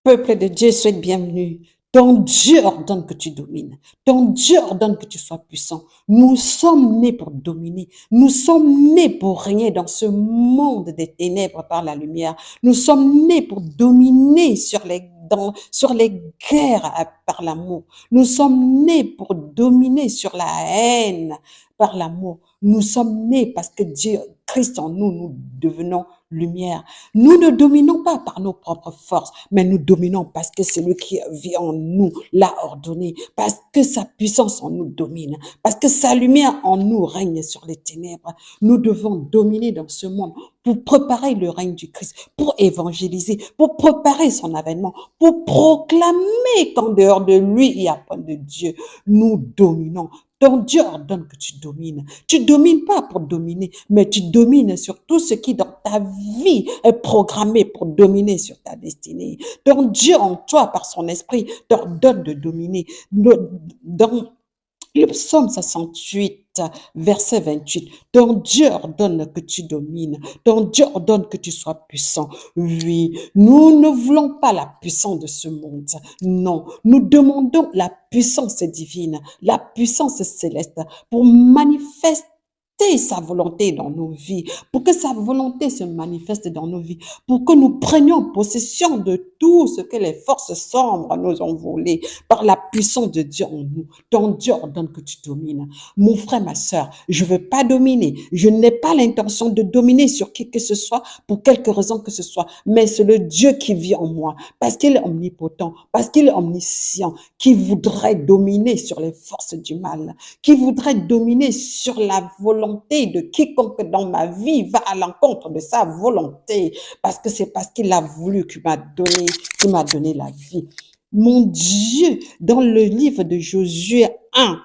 Peuple de Dieu, sois bienvenu. Ton Dieu ordonne que tu domines. Ton Dieu ordonne que tu sois puissant. Nous sommes nés pour dominer. Nous sommes nés pour régner dans ce monde des ténèbres par la lumière. Nous sommes nés pour dominer sur les guerres par l'amour. Nous sommes nés pour dominer sur la haine par l'amour. Nous sommes nés parce que Dieu, Christ en nous, nous devenons lumière. Nous ne dominons pas par nos propres forces, mais nous dominons parce que celui qui vit en nous l'a ordonné, parce que sa puissance en nous domine, parce que sa lumière en nous règne sur les ténèbres. Nous devons dominer dans ce monde pour préparer le règne du Christ, pour évangéliser, pour préparer son avènement, pour proclamer qu'en dehors de lui, il n'y a pas de Dieu. Nous dominons. Ton Dieu ordonne que tu domines. Tu domines pas pour dominer, mais tu domines sur tout ce qui dans ta vie est programmé pour dominer sur ta destinée. Ton Dieu en toi, par son esprit, t'ordonne de dominer. Dans le psaume 68, verset 28, ton Dieu ordonne que tu domines, ton Dieu ordonne que tu sois puissant. Oui, nous ne voulons pas la puissance de ce monde. Non, nous demandons la puissance divine, la puissance céleste pour manifester sa volonté dans nos vies, pour que sa volonté se manifeste dans nos vies, pour que nous prenions possession de tout ce que les forces sombres nous ont volé par la puissance de Dieu en nous. Ton Dieu ordonne que tu domines. Mon frère, ma sœur, je ne veux pas dominer. Je n'ai pas l'intention de dominer sur qui que ce soit, pour quelque raison que ce soit, mais c'est le Dieu qui vit en moi, parce qu'il est omnipotent, parce qu'il est omniscient, qui voudrait dominer sur les forces du mal, qui voudrait dominer sur la volonté de quiconque dans ma vie va à l'encontre de sa volonté, parce que c'est parce qu'il a voulu qu'il m'a donné la vie. Mon Dieu, dans le livre de Josué 1,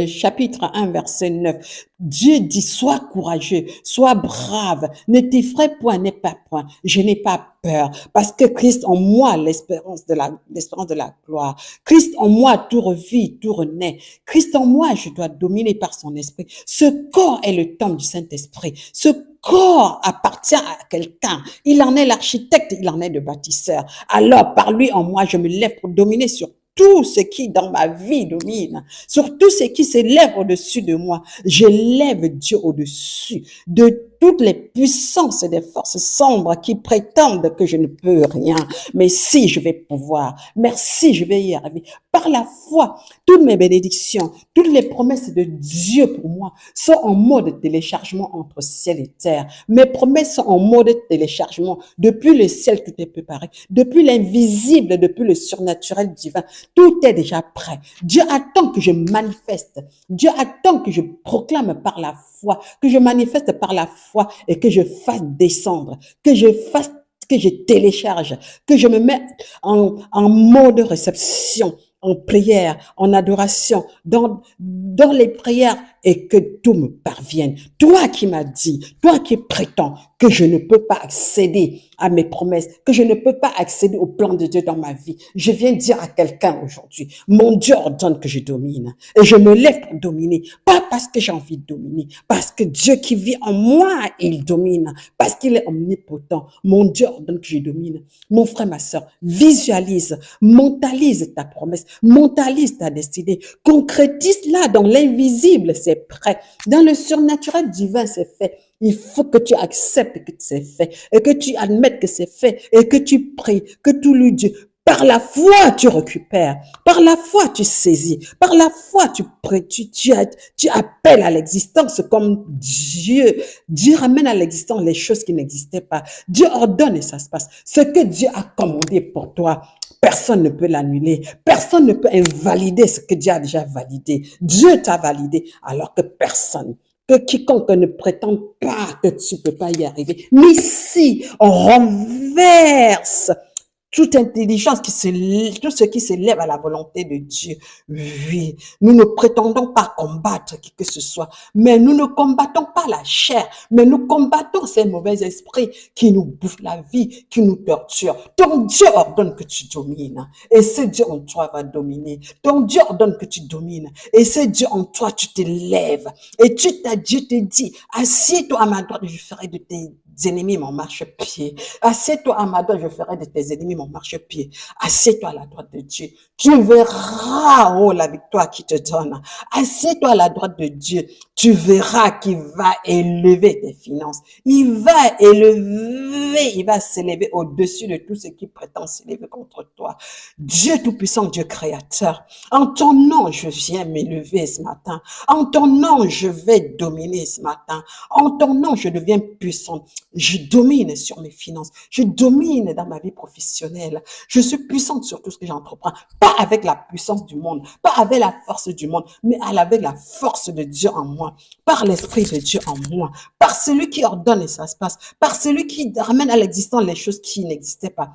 chapitre 1, verset 9, Dieu dit, sois courageux, sois brave, ne t'effraie point, n'aie pas point, je n'ai pas peur, parce que Christ en moi, l'espérance de la gloire, Christ en moi, tout revit, tout renaît, Christ en moi, je dois dominer par son esprit. Ce corps est le temple du Saint-Esprit, ce corps appartient à quelqu'un, il en est l'architecte, il en est le bâtisseur. Alors, par lui en moi, je me lève pour dominer sur tout ce qui dans ma vie domine, sur tout ce qui s'élève au-dessus de moi. Je lève Dieu au-dessus de toutes les puissances et des forces sombres qui prétendent que je ne peux rien. Mais si je vais pouvoir, merci, je vais y arriver. Par la foi, toutes mes bénédictions, toutes les promesses de Dieu pour moi sont en mode téléchargement entre ciel et terre. Mes promesses sont en mode téléchargement depuis le ciel tout est préparé, depuis l'invisible, depuis le surnaturel divin. Tout est déjà prêt. Dieu attend que je manifeste. Dieu attend que je proclame par la foi, que je manifeste par la foi et que je fasse descendre, que je télécharge, que je me mette en mode réception, en prière, en adoration, dans les prières et que tout me parvienne. Toi qui m'as dit, toi qui prétends que je ne peux pas accéder à mes promesses, que je ne peux pas accéder au plan de Dieu dans ma vie, je viens dire à quelqu'un aujourd'hui, mon Dieu ordonne que je domine et je me lève pour dominer, pas parce que j'ai envie de dominer, parce que Dieu qui vit en moi, il domine, parce qu'il est omnipotent. Mon Dieu ordonne que je domine. Mon frère, ma sœur, visualise, mentalise ta promesse, mentalise ta destinée, concrétise-la dans l'invisible, c'est prêt. Dans le surnaturel divin, c'est fait. Il faut que tu acceptes que c'est fait et que tu admettes que c'est fait et que tu pries, que tu lui dis. Par la foi, tu récupères. Par la foi, tu saisis. Par la foi, tu appelles à l'existence comme Dieu. Dieu ramène à l'existence les choses qui n'existaient pas. Dieu ordonne et ça se passe. Ce que Dieu a commandé pour toi, personne ne peut l'annuler. Personne ne peut invalider ce que Dieu a déjà validé. Dieu t'a validé alors que personne. Que quiconque ne prétend pas que tu ne peux pas y arriver. Mais si on renverse toute intelligence tout ce qui s'élève à la volonté de Dieu. Oui, nous ne prétendons pas combattre qui que ce soit, mais nous ne combattons pas la chair, mais nous combattons ces mauvais esprits qui nous bouffent la vie, qui nous torturent. Ton Dieu ordonne que tu domines, et ce Dieu en toi va dominer. Ton Dieu ordonne que tu domines, et ce Dieu en toi, tu te lèves, et Dieu te dit, assieds-toi à ma droite, je ferai de tes ennemis mon marchepied. Assieds-toi à ma droite, je ferai de tes ennemis mon marchepied. Assieds-toi à la droite de Dieu. Tu verras, oh, la victoire qui te donne. Assieds-toi à la droite de Dieu. Tu verras qu'il va élever tes finances. Il va élever, il va s'élever au-dessus de tout ce qui prétend s'élever contre toi. Dieu Tout-Puissant, Dieu Créateur, en ton nom, je viens m'élever ce matin. En ton nom, je vais dominer ce matin. En ton nom, je deviens puissant. Je domine sur mes finances. Je domine dans ma vie professionnelle. Je suis puissante sur tout ce que j'entreprends. Pas avec la puissance du monde, pas avec la force du monde, mais avec la force de Dieu en moi, par l'Esprit de Dieu en moi, par celui qui ordonne et ça se passe, par celui qui ramène à l'existence les choses qui n'existaient pas.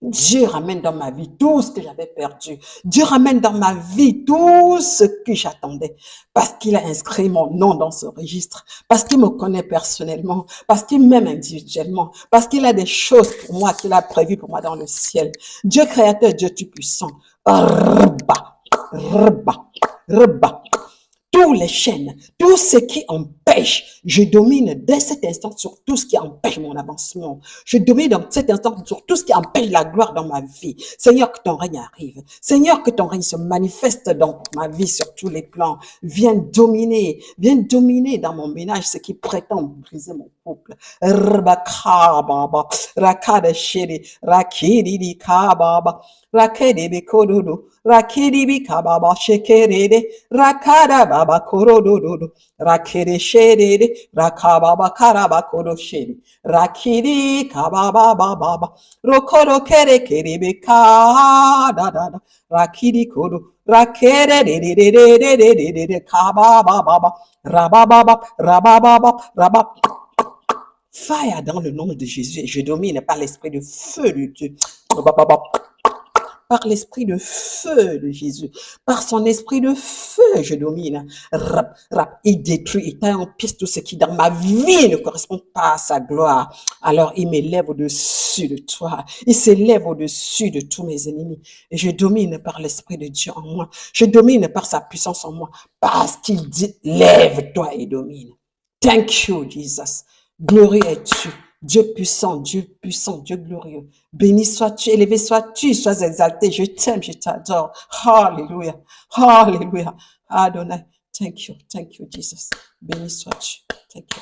Dieu ramène dans ma vie tout ce que j'avais perdu. Dieu ramène dans ma vie tout ce que j'attendais. Parce qu'il a inscrit mon nom dans ce registre. Parce qu'il me connaît personnellement. Parce qu'il m'aime individuellement. Parce qu'il a des choses pour moi, qu'il a prévues pour moi dans le ciel. Dieu créateur, Dieu tout-puissant. Rba, rba, rba. Tous les chaînes, tout ce qui empêche, je domine dès cet instant sur tout ce qui empêche mon avancement. Je domine dans cet instant sur tout ce qui empêche la gloire dans ma vie. Seigneur, que ton règne arrive. Seigneur, que ton règne se manifeste dans ma vie sur tous les plans. Viens dominer dans mon ménage ce qui prétend briser mon couple. Rabakababa, rakadashiri, rakididi kababa, rakedibi kododo, rakedibi kababa, shekerede, rakada baba korododo, rakede shedede, rakababa karaba kodoshede, rakidi kababa baba, rokodo kere kerebe kada da, rakidi kodo, rakede de de de de de de de de de kababa baba, rababa rababa rababa. Fire dans le nom de Jésus et je domine par l'esprit de feu de Dieu. Par l'esprit de feu de Jésus, par son esprit de feu, je domine. Rap, rap, il détruit, il taille en pièces tout ce qui dans ma vie ne correspond pas à sa gloire. Alors il m'élève au-dessus de toi. Il s'élève au-dessus de tous mes ennemis. Et je domine par l'esprit de Dieu en moi. Je domine par sa puissance en moi. Parce qu'il dit, lève-toi et domine. Thank you, Jesus. Glorie es-tu. Dieu puissant, Dieu glorieux. Béni sois-tu, élevé sois-tu, sois exalté. Je t'aime, je t'adore. Hallelujah. Hallelujah. Adonai. Thank you, Jesus. Béni sois-tu. Thank you.